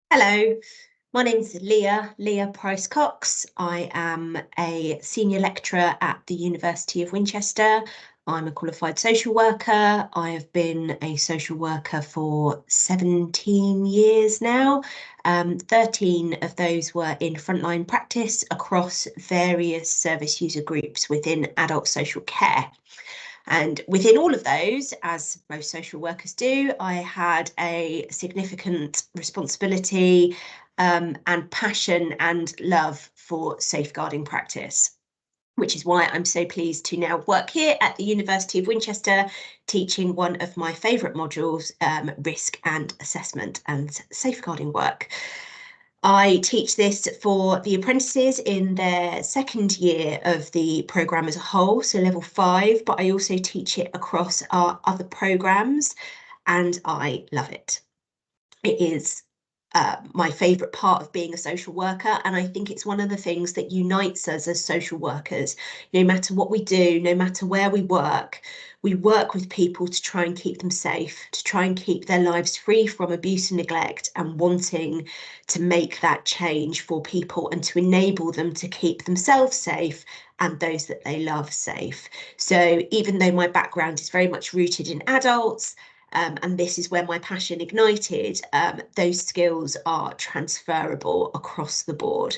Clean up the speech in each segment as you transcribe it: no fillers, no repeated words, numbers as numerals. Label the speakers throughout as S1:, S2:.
S1: Hello, my name's Leah Price-Cox. I am a senior lecturer at the University of Winchester. I'm a qualified social worker. I have been a social worker for 17 years now. 13 of those were in frontline practice across various service user groups within adult social care. And within all of those, as most social workers do, I had a significant responsibility and passion and love for safeguarding practice, which is why I'm so pleased to now work here at the University of Winchester, teaching one of my favourite modules, risk and assessment and safeguarding work. I teach this for the apprentices in their second year of the programme as a whole, so level 5, but I also teach it across our other programmes and I love it. It is my favourite part of being a social worker, and I think it's one of the things that unites us as social workers. No matter what we do, no matter where we work with people to try and keep them safe, to try and keep their lives free from abuse and neglect, and wanting to make that change for people and to enable them to keep themselves safe and those that they love safe. So even though my background is very much rooted in adults, and this is where my passion ignited, those skills are transferable across the board.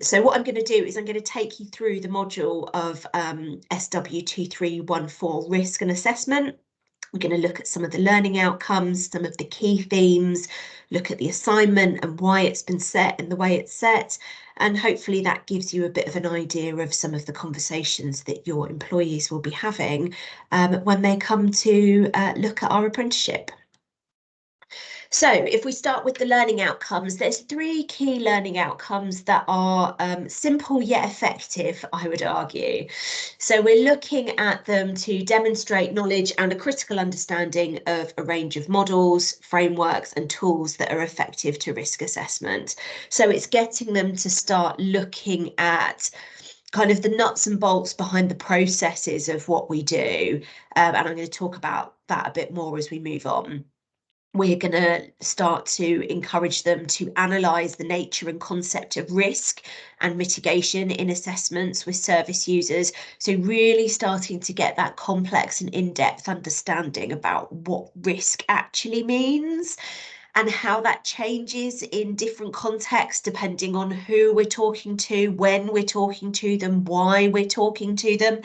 S1: So what I'm going to do is I'm going to take you through the module of SW2314 risk and assessment. We're going to look at some of the learning outcomes, some of the key themes, look at the assignment and why it's been set in the way it's set. And hopefully that gives you a bit of an idea of some of the conversations that your employees will be having when they come to look at our apprenticeship. So if we start with the learning outcomes, there's 3 key learning outcomes that are simple yet effective, I would argue. So we're looking at them to demonstrate knowledge and a critical understanding of a range of models, frameworks and tools that are effective to risk assessment. So it's getting them to start looking at kind of the nuts and bolts behind the processes of what we do. And I'm going to talk about that a bit more as we move on. We're going to start to encourage them to analyse the nature and concept of risk and mitigation in assessments with service users. So really starting to get that complex and in-depth understanding about what risk actually means and how that changes in different contexts depending on who we're talking to, when we're talking to them, why we're talking to them.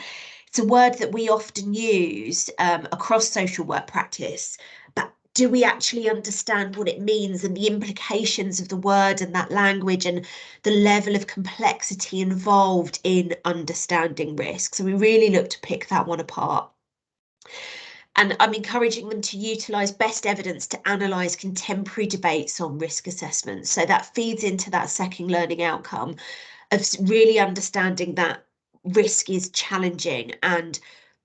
S1: It's a word that we often use across social work practice, but do we actually understand what it means and the implications of the word and that language and the level of complexity involved in understanding risk? So we really look to pick that one apart. And I'm encouraging them to utilise best evidence to analyse contemporary debates on risk assessment. So that feeds into that second learning outcome of really understanding that risk is challenging and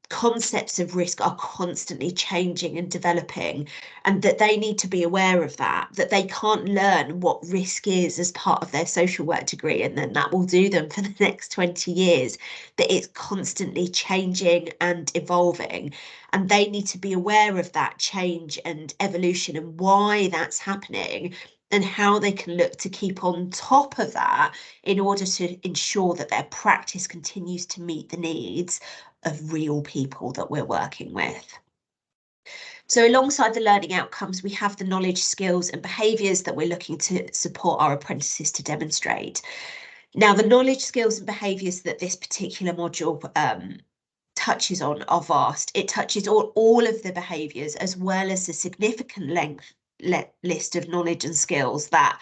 S1: concepts of risk are constantly changing and developing, and that they need to be aware of that they can't learn what risk is as part of their social work degree and then that will do them for the next 20 years, that it's constantly changing and evolving, and they need to be aware of that change and evolution and why that's happening and how they can look to keep on top of that in order to ensure that their practice continues to meet the needs of real people that we're working with. So alongside the learning outcomes, we have the knowledge, skills and behaviours that we're looking to support our apprentices to demonstrate. Now, the knowledge, skills and behaviours that this particular module touches on are vast. It touches all of the behaviours as well as a significant list of knowledge and skills that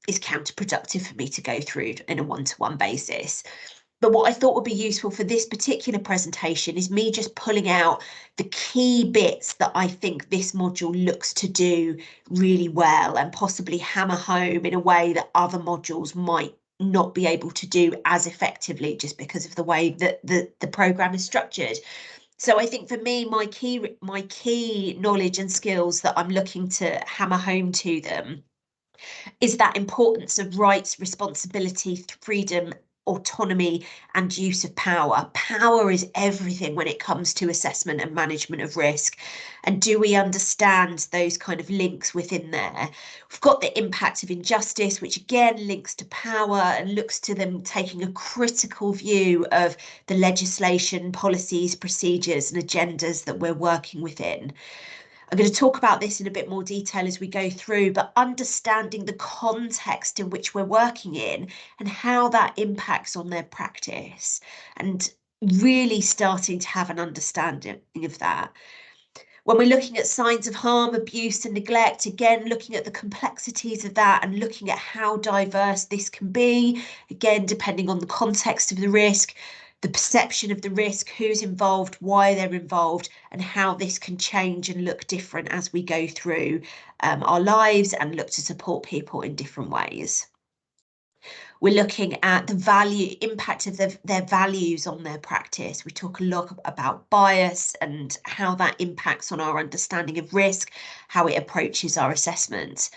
S1: is counterproductive for me to go through in a one-to-one basis. But what I thought would be useful for this particular presentation is me just pulling out the key bits that I think this module looks to do really well and possibly hammer home in a way that other modules might not be able to do as effectively just because of the way that the programme is structured. So I think for me, my key knowledge and skills that I'm looking to hammer home to them is that importance of rights, responsibility, freedom, autonomy and use of power. Power is everything when it comes to assessment and management of risk. And do we understand those kind of links within there? We've got the impact of injustice, which again links to power and looks to them taking a critical view of the legislation, policies, procedures and agendas that we're working within. I'm going to talk about this in a bit more detail as we go through, but understanding the context in which we're working in and how that impacts on their practice, and really starting to have an understanding of that. When we're looking at signs of harm, abuse and neglect, again, looking at the complexities of that and looking at how diverse this can be, again, depending on the context of the risk, the perception of the risk, who's involved, why they're involved, and how this can change and look different as we go through our lives and look to support people in different ways. We're looking at the impact of their values on their practice. We talk a lot about bias and how that impacts on our understanding of risk, how it approaches our assessment,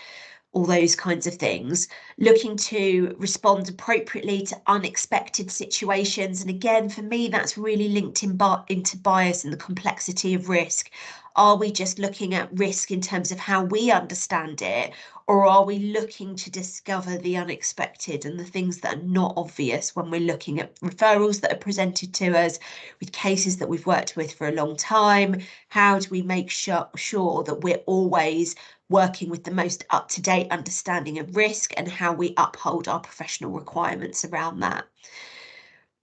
S1: all those kinds of things. Looking to respond appropriately to unexpected situations. And again, for me, that's really linked into bias and the complexity of risk. Are we just looking at risk in terms of how we understand it, or are we looking to discover the unexpected and the things that are not obvious when we're looking at referrals that are presented to us with cases that we've worked with for a long time? How do we make sure that we're always working with the most up-to-date understanding of risk and how we uphold our professional requirements around that?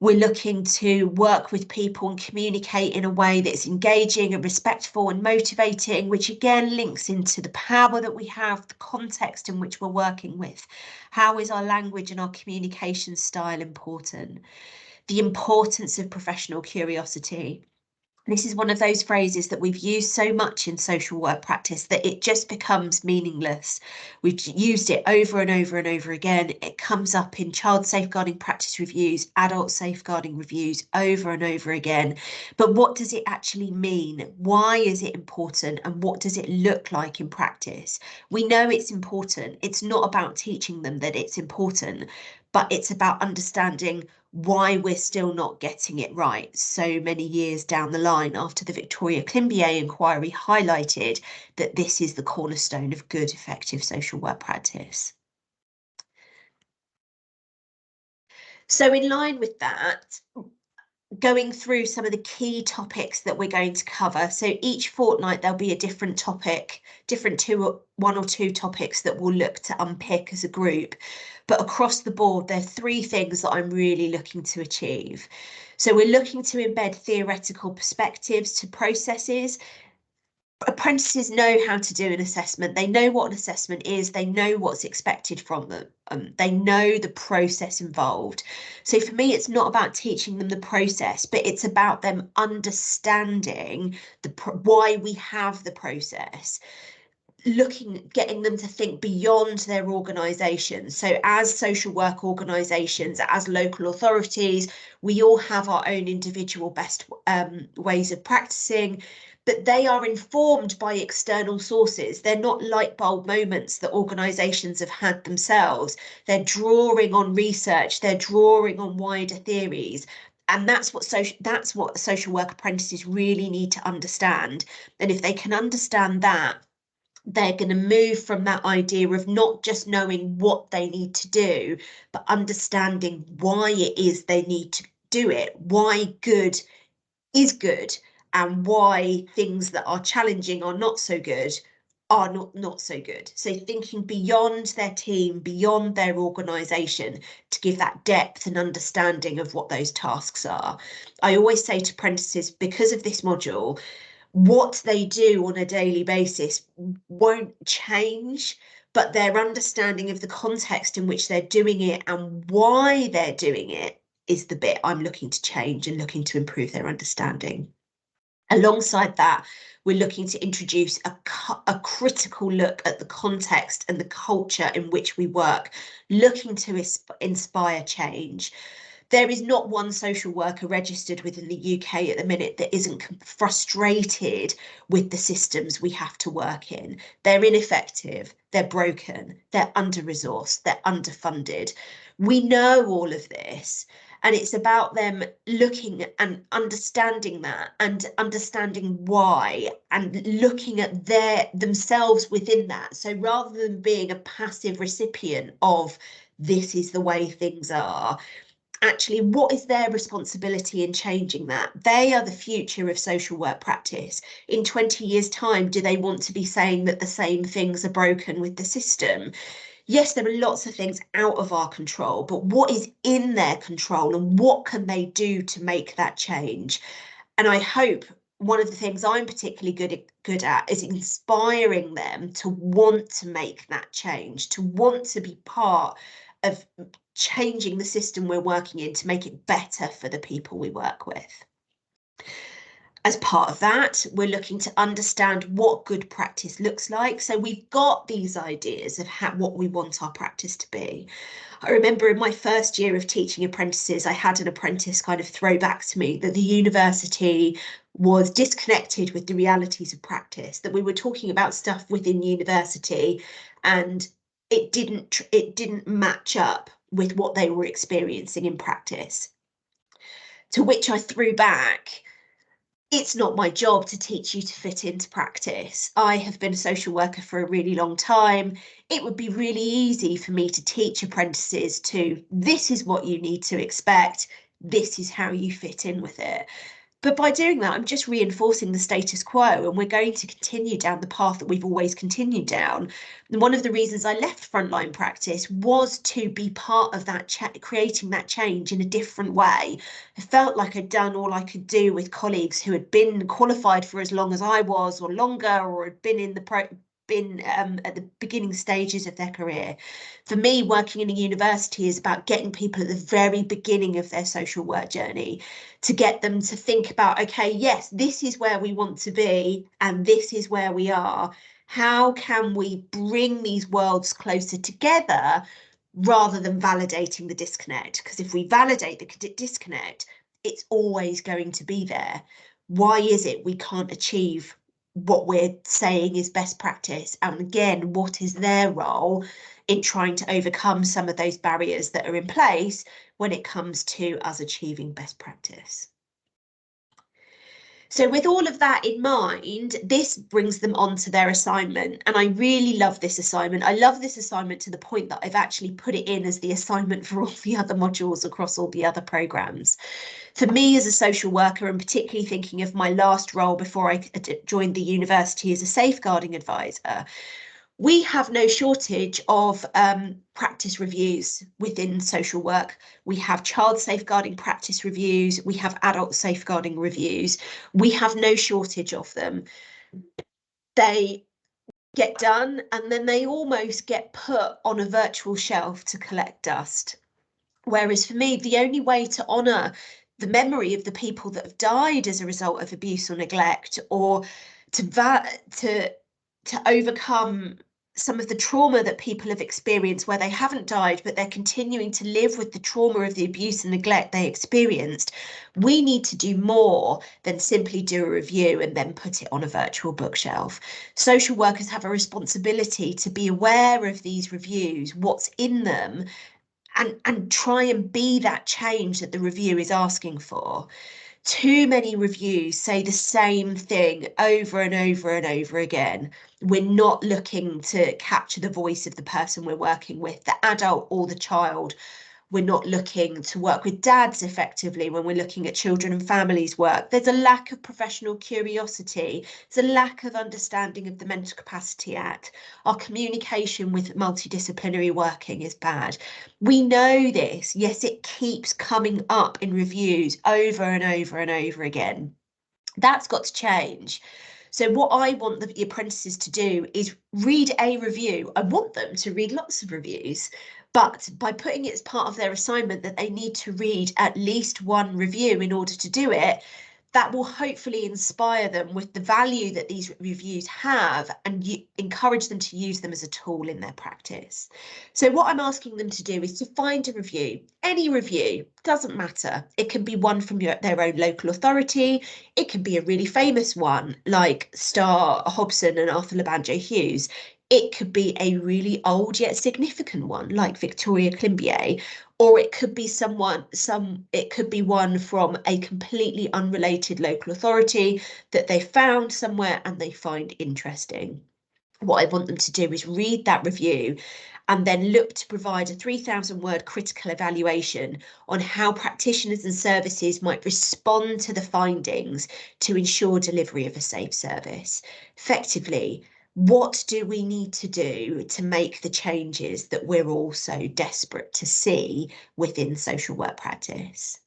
S1: We're looking to work with people and communicate in a way that's engaging and respectful and motivating, which again links into the power that we have, the context in which we're working with. How is our language and our communication style important? The importance of professional curiosity. This is one of those phrases that we've used so much in social work practice that it just becomes meaningless. We've used it over and over and over again. It comes up in child safeguarding practice reviews, adult safeguarding reviews over and over again. But what does it actually mean? Why is it important? And what does it look like in practice? We know it's important. It's not about teaching them that it's important, but it's about understanding why we're still not getting it right so many years down the line after the Victoria Climbié inquiry highlighted that this is the cornerstone of good, effective social work practice. So in line with that, going through some of the key topics that we're going to cover. So each fortnight there'll be a different topic, one or two topics that we'll look to unpick as a group. But across the board, there are three things that I'm really looking to achieve. So we're looking to embed theoretical perspectives to processes. Apprentices know how to do an assessment. They know what an assessment is. They know what's expected from them. They know the process involved. So for me, it's not about teaching them the process, but it's about them understanding why we have the process. Getting them to think beyond their organisation. So as social work organisations, as local authorities, we all have our own individual best ways of practicing, but they are informed by external sources. They're not light bulb moments that organisations have had themselves. They're drawing on research, they're drawing on wider theories. And that's what social work apprentices really need to understand. And if they can understand that, they're going to move from that idea of not just knowing what they need to do, but understanding why it is they need to do it, why good is good, and why things that are challenging or not so good are not so good. So thinking beyond their team, beyond their organisation, to give that depth and understanding of what those tasks are. I always say to apprentices, because of this module, what they do on a daily basis won't change, but their understanding of the context in which they're doing it and why they're doing it is the bit I'm looking to change and looking to improve their understanding. Alongside that, we're looking to introduce a critical look at the context and the culture in which we work, looking to inspire change. There is not one social worker registered within the UK at the minute that isn't frustrated with the systems we have to work in. They're ineffective, they're broken, they're under-resourced, they're underfunded. We know all of this, And it's about them looking and understanding that and understanding why and looking at themselves within that. So rather than being a passive recipient of this is the way things are, actually, what is their responsibility in changing that? They are the future of social work practice. In 20 years' time, do they want to be saying that the same things are broken with the system? Yes, there are lots of things out of our control, but what is in their control and what can they do to make that change? And I hope one of the things I'm particularly good at is inspiring them to want to make that change, to want to be part of changing the system we're working in to make it better for the people we work with. As part of that, we're looking to understand what good practice looks like. So we've got these ideas of what we want our practice to be. I remember in my first year of teaching apprentices, I had an apprentice kind of throw back to me that the university was disconnected with the realities of practice, that we were talking about stuff within university and it didn't match up with what they were experiencing in practice. To which I threw back, it's not my job to teach you to fit into practice. I have been a social worker for a really long time. It would be really easy for me to teach apprentices to, this is what you need to expect, this is how you fit in with it. But by doing that, I'm just reinforcing the status quo, and we're going to continue down the path that we've always continued down. And one of the reasons I left frontline practice was to be part of that creating that change in a different way. I felt like I'd done all I could do with colleagues who had been qualified for as long as I was or longer, or had been in the at the beginning stages of their career. For me, working in a university is about getting people at the very beginning of their social work journey, to get them to think about, okay, yes, this is where we want to be and this is where we are. How can we bring these worlds closer together rather than validating the disconnect? Because if we validate the disconnect, it's always going to be there. Why is it we can't achieve what we're saying is best practice? And again, what is their role in trying to overcome some of those barriers that are in place when it comes to us achieving best practice? So with all of that in mind, this brings them on to their assignment. And I really love this assignment. I love this assignment to the point that I've actually put it in as the assignment for all the other modules across all the other programmes. For me as a social worker, and particularly thinking of my last role before I joined the university as a safeguarding advisor, we have no shortage of practice reviews within social work. We have child safeguarding practice reviews. We have adult safeguarding reviews. We have no shortage of them. They get done and then they almost get put on a virtual shelf to collect dust. Whereas for me, the only way to honour the memory of the people that have died as a result of abuse or neglect, or to overcome some of the trauma that people have experienced where they haven't died, but they're continuing to live with the trauma of the abuse and neglect they experienced, we need to do more than simply do a review and then put it on a virtual bookshelf. Social workers have a responsibility to be aware of these reviews, what's in them, and try and be that change that the review is asking for. Too many reviews say the same thing over and over and over again. We're not looking to capture the voice of the person we're working with, the adult or the child. We're not looking to work with dads effectively when we're looking at children and families work. There's a lack of professional curiosity. There's a lack of understanding of the Mental Capacity Act. Our communication with multidisciplinary working is bad. We know this. Yes, it keeps coming up in reviews over and over and over again. That's got to change. So what I want the apprentices to do is read a review. I want them to read lots of reviews, but by putting it as part of their assignment that they need to read at least one review in order to do it, that will hopefully inspire them with the value that these reviews have and encourage them to use them as a tool in their practice. So what I'm asking them to do is to find a review, any review, doesn't matter. It can be one from their own local authority. It can be a really famous one like Starr Hobson and Arthur Labanjo Hughes. It could be a really old yet significant one like Victoria Climbié, or it could be it could be one from a completely unrelated local authority that they found somewhere and they find interesting. What I want them to do is read that review and then look to provide a 3,000-word critical evaluation on how practitioners and services might respond to the findings to ensure delivery of a safe service. Effectively, what do we need to do to make the changes that we're all so desperate to see within social work practice?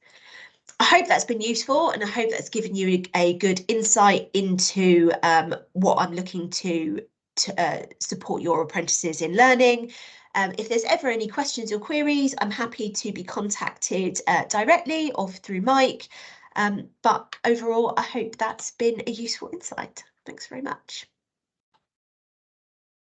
S1: I hope that's been useful, and I hope that's given you a good insight into what I'm looking to support your apprentices in learning. If there's ever any questions or queries, I'm happy to be contacted directly or through Mike. But overall, I hope that's been a useful insight. Thanks very much.